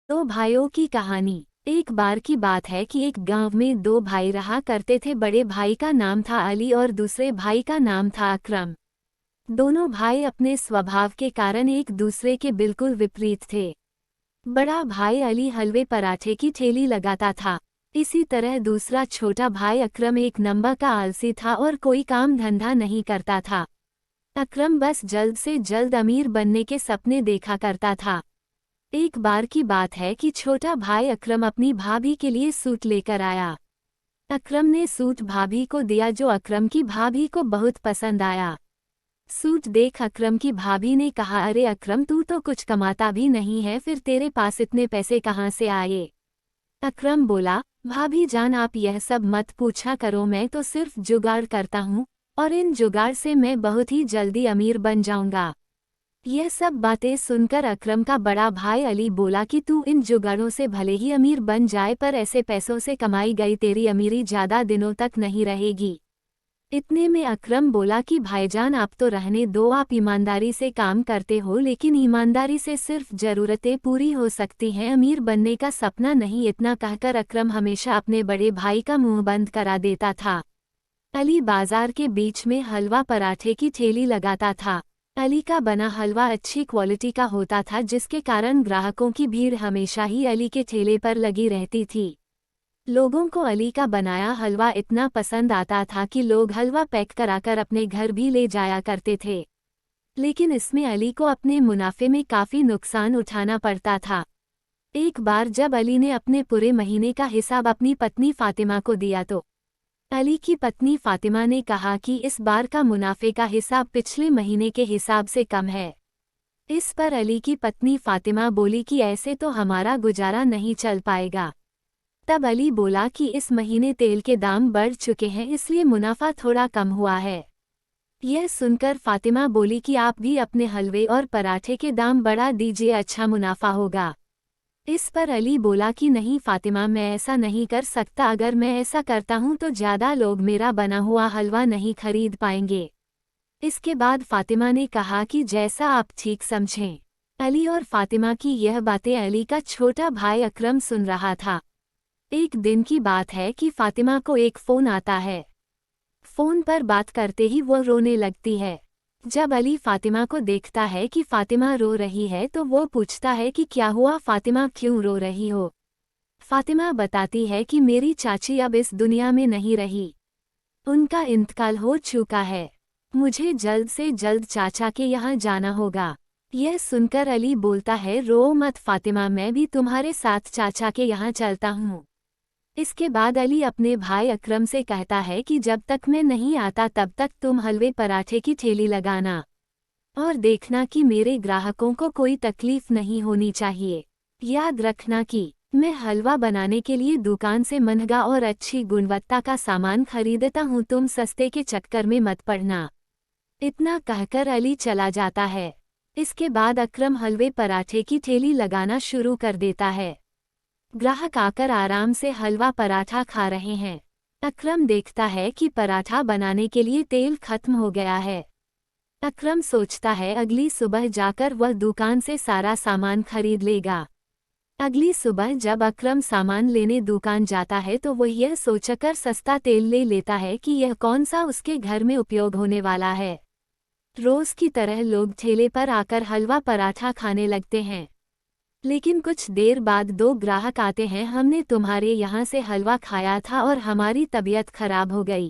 दो भाइयों की कहानी। एक बार की बात है कि एक गांव में दो भाई रहा करते थे। बड़े भाई का नाम था अली और दूसरे भाई का नाम था अकरम। दोनों भाई अपने स्वभाव के कारण एक दूसरे के बिल्कुल विपरीत थे। बड़ा भाई अली हलवे पराठे की ठेली लगाता था। इसी तरह दूसरा छोटा भाई अकरम एक नंबर का आलसी था और कोई काम धंधा नहीं करता था। अकरम बस जल्द से जल्द अमीर बनने के सपने देखा करता था। एक बार की बात है कि छोटा भाई अकरम अपनी भाभी के लिए सूट लेकर आया। अकरम ने सूट भाभी को दिया जो अकरम की भाभी को बहुत पसंद आया। सूट देख अकरम की भाभी ने कहा, अरे अकरम, तू तो कुछ कमाता भी नहीं है, फिर तेरे पास इतने पैसे कहाँ से आए? अकरम बोला, भाभी जान आप यह सब मत पूछा करो, मैं तो सिर्फ जुगाड़ करता हूँ और इन जुगाड़ से मैं बहुत ही जल्दी अमीर बन जाऊंगा। यह सब बातें सुनकर अकरम का बड़ा भाई अली बोला कि तू इन जुगाड़ों से भले ही अमीर बन जाए, पर ऐसे पैसों से कमाई गई तेरी अमीरी ज्यादा दिनों तक नहीं रहेगी। इतने में अकरम बोला कि भाईजान आप तो रहने दो, आप ईमानदारी से काम करते हो, लेकिन ईमानदारी से सिर्फ जरूरतें पूरी हो सकती हैं, अमीर बनने का सपना नहीं। इतना कहकर अकरम हमेशा अपने बड़े भाई का मुंह बंद करा देता था। अली बाजार के बीच में हलवा पराठे की ठेली लगाता था। अली का बना हलवा अच्छी क्वालिटी का होता था, जिसके कारण ग्राहकों की भीड़ हमेशा ही अली के ठेले पर लगी रहती थी। लोगों को अली का बनाया हलवा इतना पसंद आता था कि लोग हलवा पैक कराकर अपने घर भी ले जाया करते थे। लेकिन इसमें अली को अपने मुनाफे में काफ़ी नुकसान उठाना पड़ता था। एक बार जब अली ने अपने पूरे महीने का हिसाब अपनी पत्नी फातिमा को दिया तो अली की पत्नी फातिमा ने कहा कि इस बार का मुनाफे का हिसाब पिछले महीने के हिसाब से कम है। इस पर अली की पत्नी फातिमा बोली कि ऐसे तो हमारा गुजारा नहीं चल पाएगा। तब अली बोला कि इस महीने तेल के दाम बढ़ चुके हैं, इसलिए मुनाफा थोड़ा कम हुआ है। यह सुनकर फातिमा बोली कि आप भी अपने हलवे और पराठे के दाम बढ़ा दीजिए, अच्छा मुनाफा होगा। इस पर अली बोला कि नहीं फातिमा, मैं ऐसा नहीं कर सकता, अगर मैं ऐसा करता हूँ तो ज़्यादा लोग मेरा बना हुआ हलवा नहीं खरीद पाएंगे। इसके बाद फातिमा ने कहा कि जैसा आप ठीक समझें। अली और फातिमा की यह बातें अली का छोटा भाई अकरम सुन रहा था। एक दिन की बात है कि फातिमा को एक फ़ोन आता है। फ़ोन पर बात करते ही वो रोने लगती है। जब अली फातिमा को देखता है कि फातिमा रो रही है तो वो पूछता है कि क्या हुआ फातिमा, क्यों रो रही हो? फातिमा बताती है कि मेरी चाची अब इस दुनिया में नहीं रही, उनका इंतकाल हो चुका है, मुझे जल्द से जल्द चाचा के यहाँ जाना होगा। यह सुनकर अली बोलता है, रो मत फातिमा, मैं भी तुम्हारे साथ चाचा के यहाँ चलता हूँ। इसके बाद अली अपने भाई अकरम से कहता है कि जब तक मैं नहीं आता तब तक तुम हलवे पराठे की ठेली लगाना और देखना कि मेरे ग्राहकों को कोई तकलीफ नहीं होनी चाहिए। याद रखना कि मैं हलवा बनाने के लिए दुकान से महंगा और अच्छी गुणवत्ता का सामान खरीदता हूँ, तुम सस्ते के चक्कर में मत पड़ना। इतना कहकर अली चला जाता है। इसके बाद अकरम हलवे पराठे की ठेली लगाना शुरू कर देता है। ग्राहक आकर आराम से हलवा पराठा खा रहे हैं। अकरम देखता है कि पराठा बनाने के लिए तेल खत्म हो गया है। अकरम सोचता है अगली सुबह जाकर वह दुकान से सारा सामान खरीद लेगा। अगली सुबह जब अकरम सामान लेने दुकान जाता है तो वह यह सोचकर सस्ता तेल ले लेता है कि यह कौन सा उसके घर में उपयोग होने वाला है। रोज की तरह लोग ठेले पर आकर हलवा पराठा खाने लगते हैं। लेकिन कुछ देर बाद दो ग्राहक आते हैं, हमने तुम्हारे यहाँ से हलवा खाया था और हमारी तबीयत खराब हो गई।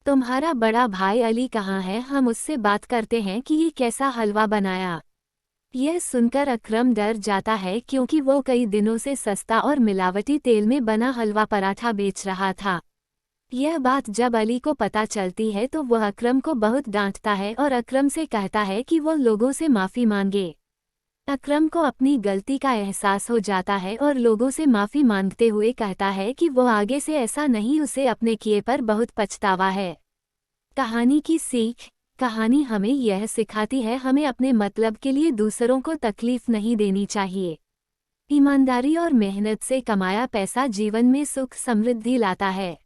तुम्हारा बड़ा भाई अली कहाँ है, हम उससे बात करते हैं कि ये कैसा हलवा बनाया। यह सुनकर अकरम डर जाता है क्योंकि वो कई दिनों से सस्ता और मिलावटी तेल में बना हलवा पराठा बेच रहा था। यह बात जब अली को पता चलती है तो वह अकरम को बहुत डांटता है और अकरम से कहता है कि वो लोगों से माफ़ी मांगे। अकरम को अपनी गलती का एहसास हो जाता है और लोगों से माफ़ी मांगते हुए कहता है कि वो आगे से ऐसा नहीं, उसे अपने किए पर बहुत पछतावा है। कहानी की सीख। कहानी हमें यह सिखाती है हमें अपने मतलब के लिए दूसरों को तकलीफ नहीं देनी चाहिए। ईमानदारी और मेहनत से कमाया पैसा जीवन में सुख समृद्धि लाता है।